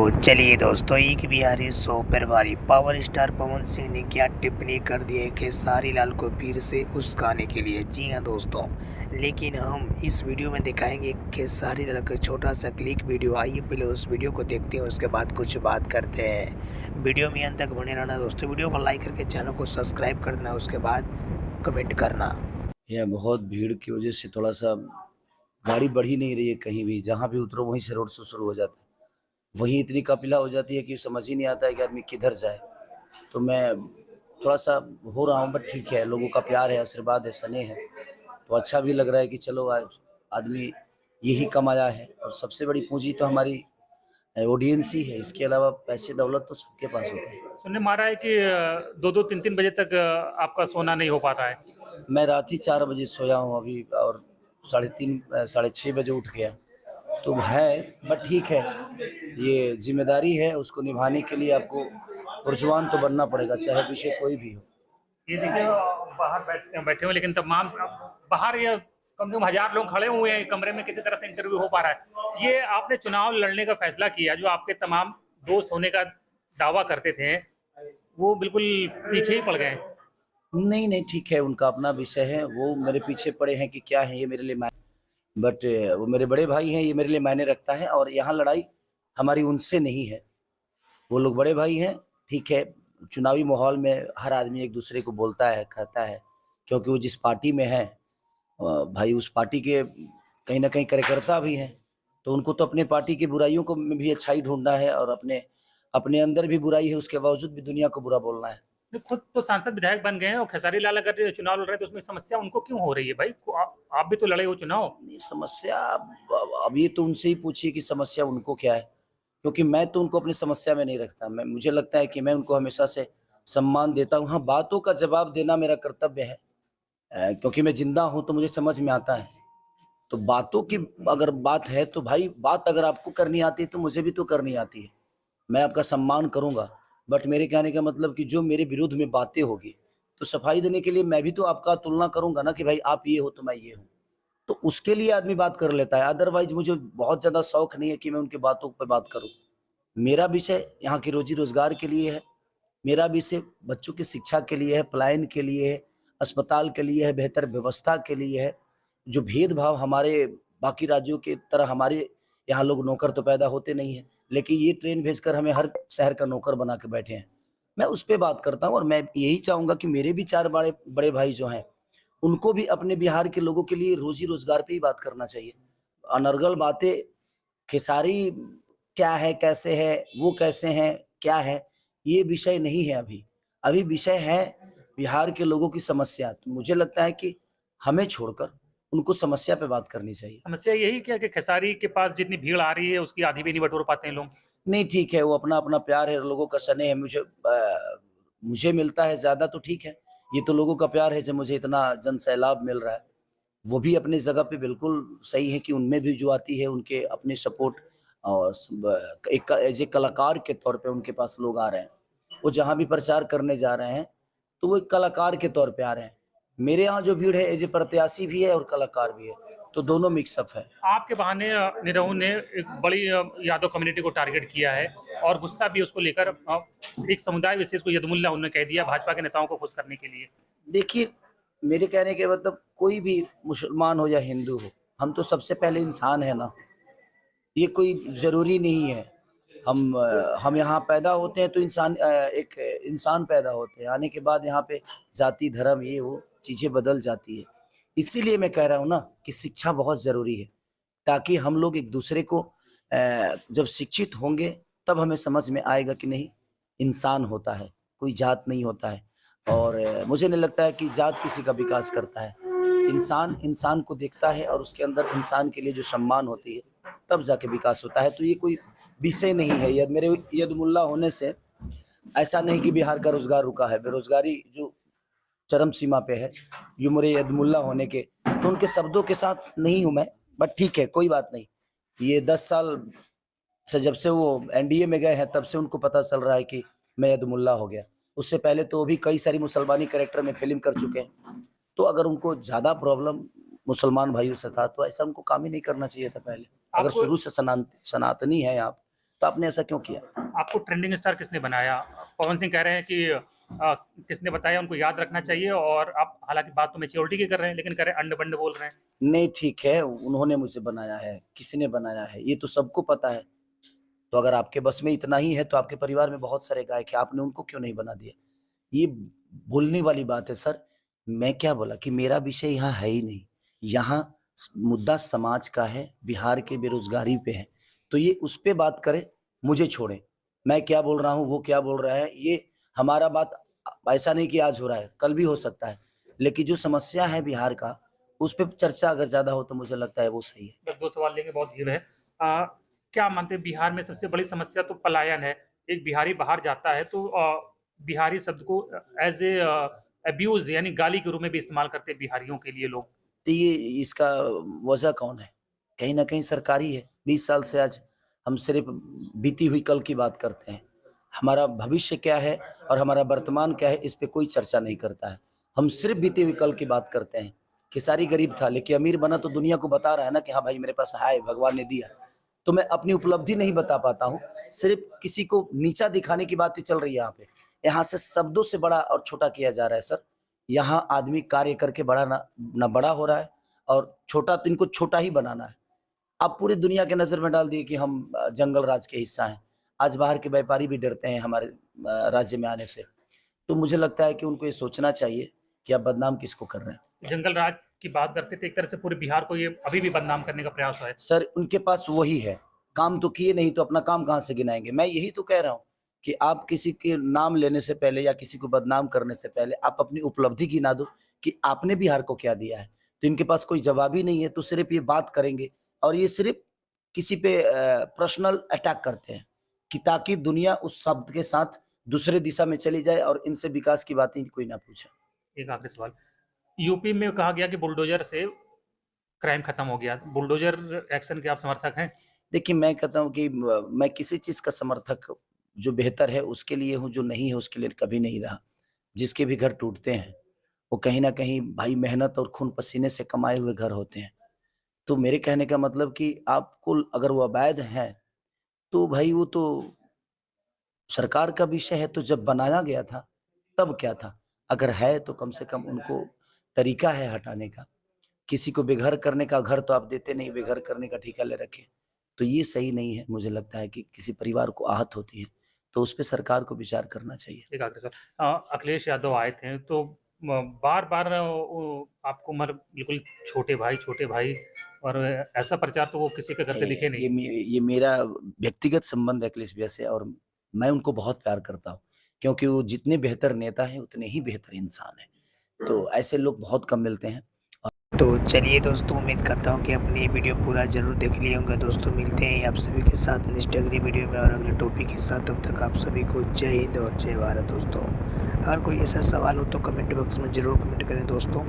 चलिए दोस्तों, एक बिहारी सौ प्रभारी पावर स्टार पवन सिंह ने क्या टिप्पणी कर दी है खेसारी लाल को फिर से उस्काने के लिए। जी हाँ दोस्तों, लेकिन हम इस वीडियो में दिखाएंगे खेसारी लाल का छोटा सा क्लिक वीडियो। आइए पहले उस वीडियो को देखते हैं, उसके बाद कुछ बात करते हैं। वीडियो में अंत तक बने रहना दोस्तों, वीडियो को लाइक करके चैनल को सब्सक्राइब कर देना, उसके बाद कमेंट करना। यह बहुत भीड़ की वजह से थोड़ा सा गाड़ी बढ़ ही नहीं रही है, कहीं भी जहाँ भी उतरो वहीं से रोड शो शुरू हो जाता है। वहीं इतनी काफिला हो जाती है कि समझ ही नहीं आता है कि आदमी किधर जाए। तो मैं थोड़ा सा हो रहा हूँ, बट ठीक है, लोगों का प्यार है, आशीर्वाद है, स्नेह है, तो अच्छा भी लग रहा है कि चलो आज आदमी यही कमाया है। और सबसे बड़ी पूंजी तो हमारी ऑडियंस ही है, इसके अलावा पैसे दौलत तो सबके पास होते हैं। सुनने में आ रहा है कि 2-2 3-3 बजे तक आपका सोना नहीं हो पाता है। मैं रात ही 4 बजे सोया हूँ अभी, और 3:30 6:30 बजे उठ गया। तो है, बट ठीक है, ये जिम्मेदारी है, उसको निभाने के लिए आपको पुरजवान तो बनना पड़ेगा, चाहे विषय कोई भी हो। ये देखिए बाहर बैठे हुए, लेकिन तमाम बाहर ये कम से कम 1000 लोग खड़े हुए हैं कमरे में, किसी तरह से इंटरव्यू हो पा रहा है। ये आपने चुनाव लड़ने का फैसला किया, जो आपके तमाम दोस्त होने का दावा करते थे वो बिल्कुल पीछे ही पड़ गए। नहीं नहीं, ठीक है, उनका अपना विषय है, वो मेरे पीछे पड़े हैं कि क्या है, ये मेरे लिए मायने, बट वो मेरे बड़े भाई हैं, ये मेरे लिए मायने रखता है। और यहाँ लड़ाई हमारी उनसे नहीं है, वो लोग बड़े भाई हैं। ठीक है, चुनावी माहौल में हर आदमी एक दूसरे को बोलता है, कहता है, क्योंकि वो जिस पार्टी में है, भाई उस पार्टी के कहीं ना कहीं कार्यकर्ता भी हैं, तो उनको तो अपने पार्टी की बुराइयों को में भी अच्छाई ढूंढना है, और अपने अपने अंदर भी बुराई है, उसके बावजूद भी दुनिया को बुरा बोलना है। खुद तो सांसद विधायक बन गए हैं, और खेसारी लाल अगर चुनाव लड़ रहे हैं तो उसमें समस्या उनको क्यों हो रही है भाई? आप भी तो लड़े हो चुनाव। नहीं, समस्या अब ये तो उनसे ही पूछिए कि समस्या उनको क्या है, क्योंकि मैं तो उनको अपनी समस्या में नहीं रखता। मैं मुझे लगता है कि मैं उनको हमेशा से सम्मान देता हूँ। हाँ, बातों का जवाब देना मेरा कर्तव्य है, क्योंकि मैं जिंदा हूँ तो मुझे समझ में आता है। तो बातों की अगर बात है तो भाई, बात अगर आपको करनी आती है तो मुझे भी तो करनी आती है। मैं आपका सम्मान करूंगा, बट मेरे कहने का मतलब कि जो मेरे विरुद्ध में बातें होगी, तो सफाई देने के लिए मैं भी तो आपका तुलना करूंगा ना, कि भाई आप ये हो तो मैं ये हूँ। तो उसके लिए आदमी बात कर लेता है, अदरवाइज मुझे बहुत ज्यादा शौक नहीं है कि मैं उनकी बातों पर बात करूं। मेरा विषय यहाँ की रोजी रोजगार के लिए है, मेरा विषय बच्चों की शिक्षा के लिए है, पलायन के लिए है, अस्पताल के लिए है, बेहतर व्यवस्था के लिए है। जो भेदभाव हमारे बाकी राज्यों की तरह हमारे यहाँ लोग नौकर तो पैदा होते नहीं है, लेकिन ये ट्रेन भेजकर हमें हर शहर का नौकर बना के बैठे हैं। मैं उस पर बात करता हूँ, और मैं यही चाहूंगा कि मेरे भी 4 बड़े बड़े भाई जो हैं, उनको भी अपने बिहार के लोगों के लिए रोजी रोजगार पे ही बात करना चाहिए। अनर्गल बातें, खेसारी क्या है, कैसे है, वो कैसे हैं, क्या है, ये विषय नहीं है अभी। अभी विषय है बिहार के लोगों की समस्या। तो मुझे लगता है कि हमें छोड़कर उनको समस्या पे बात करनी चाहिए। समस्या यही क्या कि खेसारी के पास जितनी भीड़ आ रही है उसकी आधी भी नहीं बटोर पाते हैं लोग। नहीं, ठीक है, वो अपना अपना प्यार है, लोगों का स्नेह है, मुझे मिलता है ज्यादा तो ठीक है। ये तो लोगों का प्यार है, जब मुझे इतना जन सैलाब मिल रहा है, वो भी अपनी जगह पे बिल्कुल सही है कि उनमें भी जो आती है उनके अपने सपोर्ट, और एक एज ए कलाकार के तौर पे उनके पास लोग आ रहे हैं। वो जहाँ भी प्रचार करने जा रहे हैं तो वो एक कलाकार के तौर पे आ रहे हैं। मेरे यहाँ जो भीड़ है एज ए प्रत्याशी भी है और कलाकार भी है, तो दोनों मिक्सअप है। आपके बहाने निरहू ने एक बड़ी यादव कम्युनिटी को टारगेट किया है, और गुस्सा भी उसको लेकर एक समुदाय विशेष को यदमुल्ला उन्होंने कह दिया भाजपा के नेताओं को खुश करने के लिए। देखिए, मेरे कहने के मतलब कोई भी मुसलमान हो या हिंदू हो, हम तो सबसे पहले इंसान है ना। ये कोई जरूरी नहीं है, हम यहाँ पैदा होते हैं तो एक इंसान पैदा होते हैं, आने के बाद यहाँ पे जाति धर्म ये वो चीजें बदल जाती है। इसीलिए मैं कह रहा हूँ ना कि शिक्षा बहुत जरूरी है, ताकि हम लोग एक दूसरे को जब शिक्षित होंगे तब हमें समझ में आएगा कि नहीं, इंसान होता है, कोई जात नहीं होता है। और मुझे नहीं लगता है कि जात किसी का विकास करता है। इंसान इंसान को देखता है, और उसके अंदर इंसान के लिए जो सम्मान होती है तब जाके विकास होता है। तो ये कोई विषय नहीं है। यद मेरे यदमुल्ला होने से ऐसा नहीं कि बिहार का रोजगार रुका है, बेरोजगारी जो चरम सीमा पे है, ये मेरे यदमुल्ला होने के, तो उनके शब्दों के साथ नहीं हूं मैं, बट ठीक है, कोई बात नहीं। ये 10 साल से जब से वो एनडीए में गए हैं तब से उनको पता चल रहा है कि मैं यदमुल्ला हो गया। उससे पहले तो वो भी कई सारी मुसलमानी कैरेक्टर में फिल्म कर चुके हैं। तो अगर उनको ज्यादा प्रॉब्लम मुसलमान भाइयों से था तो ऐसा उनको काम ही नहीं करना चाहिए था पहले। अगर आपको शुरू से सनातनी है आप, तो आपने ऐसा क्यों किया? आपको ट्रेंडिंग स्टार किसने बनाया? पवन सिंह कह रहे हैं कि किसने बताया उनको याद रखना चाहिए, और आप हालांकि बात तो मैच्योरिटी की कर रहे हैं, लेकिन कह रहे हैं अंड बंड बोल रहे हैं। नहीं, ठीक है, उन्होंने मुझे बनाया है, किसने बनाया है ये तो सबको पता है। तो अगर आपके बस में इतना ही है तो आपके परिवार में बहुत सारे गायक हैं, आपने उनको क्यों नहीं बना दिया? ये भूलने वाली बात है सर। मैं क्या बोला कि मेरा विषय यहाँ है ही नहीं। यहाँ मुद्दा समाज का है, बिहार के बेरोजगारी पे है। तो ये उस पे बात करें, मुझे छोड़ें। मैं क्या बोल रहा हूँ, वो क्या बोल रहा है, ये हमारा बात ऐसा नहीं कि आज हो रहा है, कल भी हो सकता है। लेकिन जो समस्या है बिहार का, उस पे चर्चा अगर ज़्यादा हो तो मुझे लगता है वो सही है। बस 2 सवाल लेंगे, बहुत भीड़ है। क्या मानते हैं बिहार में सबसे बड़ी समस्या तो पलायन है। एक बिहारी बाहर जाता है तो बिहारी शब्द को एज़ ए अब्यूज़ यानी गाली के रूप में भी इस्तेमाल करते हैं बिहारियों के लिए लोग। तो ये इसका वजह कौन है? कहीं न कहीं सरकारी है। 20 साल से आज हम सिर्फ़ बीती हुई कल की बात करते हैं। हमारा भविष्य क्या है और हमारा वर्तमान क्या है, इस पे कोई चर्चा नहीं करता है। हम सिर्फ़ बीती हुई कल की बात करते हैं। खेसारी गरीब था लेकिन अमीर बना तो दुनिया को बता रहा है ना कि हाँ भाई मेरे पास है, भगवान ने दिया। तो मैं अपनी उपलब्धि नहीं बता पाता हूँ, सिर्फ़ किसी को नीचा दिखाने की बातें चल रही है यहाँ पे। यहाँ से शब्दों से बड़ा और छोटा किया जा रहा है सर। यहाँ आदमी कार्य करके बड़ा ना बड़ा हो रहा है और छोटा तो इनको छोटा ही बनाना है। आप पूरी दुनिया के नज़र में डाल दिए कि हम जंगल राज के हिस्सा हैं। आज बाहर के व्यापारी भी डरते हैं हमारे राज्य में आने से। तो मुझे लगता है कि उनको ये सोचना चाहिए कि आप बदनाम किसको कर रहे हैं। जंगल राज की बात करते थे, एक तरह से पूरे बिहार को ये अभी भी बदनाम करने का प्रयास है। सर उनके पास वही है, काम तो किए नहीं तो अपना काम कहाँ से गिनाएँगे? मैं यही तो कह रहा हूँ कि आप किसी के नाम लेने से पहले या किसी को बदनाम करने से पहले आप अपनी उपलब्धि गिना दो कि आपने बिहार को क्या दिया है। तो इनके पास कोई जवाब ही नहीं है, तो सिर्फ़ ये बात करेंगे और ये सिर्फ़ किसी पे पर्सनल अटैक करते हैं कि ताकि दुनिया उस शब्द के साथ दूसरे दिशा में चली जाए और इनसे विकास की बातें कोई ना पूछे। एक आखिरी सवाल, यूपी में कहा गया कि बुलडोज़र से क्राइम खत्म हो गया। बुलडोज़र एक्शन के आप समर्थक हैं? देखिए, मैं कहता हूँ कि मैं किसी चीज़ का समर्थक जो बेहतर है उसके लिए हूँ, जो नहीं है उसके लिए कभी नहीं रहा। जिसके भी घर टूटते हैं, वो कहीं न कहीं भाई मेहनत और खून पसीने से कमाए हुए घर होते हैं। तो मेरे कहने का मतलब कि आपको अगर वो अवैध हैं, तो भाई वो तो सरकार का विषय है, तो जब बनाया गया था, तब क्या था? अगर है तो कम से कम उनको तरीका है हटाने का। किसी को बेघर करने का घर तो आप देते नहीं, बेघर करने का ठेका ले रखे। तो ये सही नहीं है, मुझे लगता है कि किसी परिवार को आहत होती है, तो उस पे सरकार को विचार करना चाहिए। एक आखिरी सवाल, अखिलेश यादव आए थे तो बार-बार आपको मतलब बिल्कुल छोटे भाई और ऐसा प्रचार तो वो किसी के करते दिखे नहीं। ये मेरा व्यक्तिगत संबंध है अखिलेश भैया से और मैं उनको बहुत प्यार करता हूँ, क्योंकि वो जितने बेहतर नेता हैं, उतने ही बेहतर इंसान हैं। तो ऐसे लोग बहुत कम मिलते हैं। तो चलिए दोस्तों, उम्मीद करता हूँ कि अपनी ये वीडियो पूरा ज़रूर देख लिए होंगे दोस्तों। मिलते हैं आप सभी के साथ नेक्स्ट अगली वीडियो में और अगले टॉपिक के साथ। तब तक आप सभी को जय हिंद और जय भारत दोस्तों। अगर कोई ऐसा सवाल हो तो कमेंट बॉक्स में ज़रूर कमेंट करें दोस्तों।